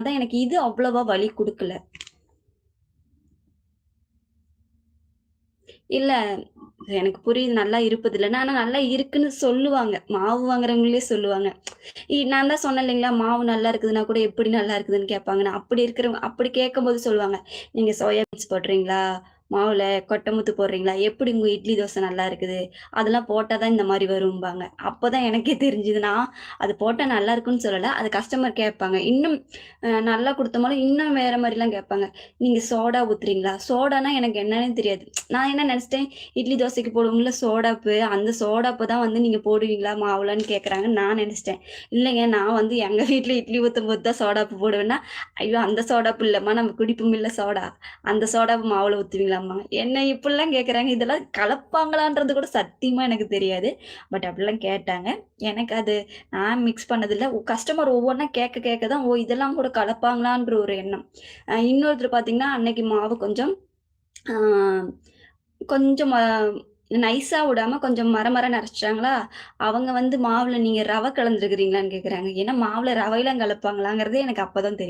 அதான் எனக்கு இது அவ்வளவா வலி குடுக்கல. இல்ல. எனக்கு புரியுது நல்லா இருப்பதில்லன்னு. ஆனா நல்லா இருக்குன்னு சொல்லுவாங்க. மாவு வாங்குறவங்களே சொல்லுவாங்க. நான் தான் சொன்னேன் இல்லைங்களா, மாவு நல்லா இருக்குதுன்னா கூட எப்படி நல்லா இருக்குதுன்னு கேட்பாங்கன்னு. அப்படி இருக்கிறவங்க அப்படி கேட்கும்போது சொல்லுவாங்க, "நீங்க சோயா பீன்ஸ் போடுறீங்களா? மாவுல கொட்டமுத்து போடுறீங்களா? எப்படி உங்க இட்லி தோசை நல்லா இருக்குது? அதெல்லாம் போட்டா தான் இந்த மாரி வரும்பாங்க." அப்பதான் எனக்கே தெரிஞ்சது. நான் அது போட்டா நல்லா இருக்குன்னு சொல்லல. அது கஸ்டமர் கேட்பாங்க. இன்னும் நல்லா குடுத்தமாலும் இன்னும் வேற மாரிலாம் கேட்பாங்க. "நீங்க சோடா ஊத்துறீங்களா?" சோடான்னா எனக்கு என்னன்னே தெரியாது. நான் என்ன நெனச்சுட்டேன், இட்லி தோசைக்கு போடுவோம்ல சோடாப்பு, அந்த சோடாப்ப தான் வந்து நீங்க போடுவீங்களா மாவுலன்னு கேட்குறாங்கன்னு நான் நெனச்சுட்டேன். இல்லைங்க நான் வந்து எங்க வீட்ல இட்லி ஊத்தும்போது தான் சோடாப்பு போடுவேன்னா, ஐயோ! அந்த சோடாப்பு இல்லம்மா நம்ம குடிப்போம்ல சோடா, அந்த சோடாப்பு மாவுல ஊத்துவீங்களாம்மாங்க. என்ன இப்படிலாம் கேட்குறாங்க. இதெல்லாம் கலப்பாங்களான்றது கூட சத்தியமா எனக்கு தெரியாது. பட் அப்படிலாம் கேட்டாங்க. எனக்கு அது நான் மிக்ஸ் பண்ணதில்ல. கஸ்டமர் ஒவ்வொன்னா கேட்க கேட்க தான், ஓ! இதெல்லாம் கூட கலப்பாங்களான்ற ஒரு எண்ணம். இன்னொருத்தர் பார்த்தீங்கன்னா, அன்னைக்கு மாவு கொஞ்சம் ஆ கொஞ்சம் நைஸா விடாம கொஞ்சம் மர மரன்னு அரைச்சுட்டாங்களா, அவங்க வந்து மாவுல நீங்க ரவை கலந்துருக்கிறீங்களான்னு கேட்குறாங்க. ஏன்னா மாவுல ரவைலாம் கலப்பாங்களாங்கிறதே எனக்கு அப்பதான் தெரியும்.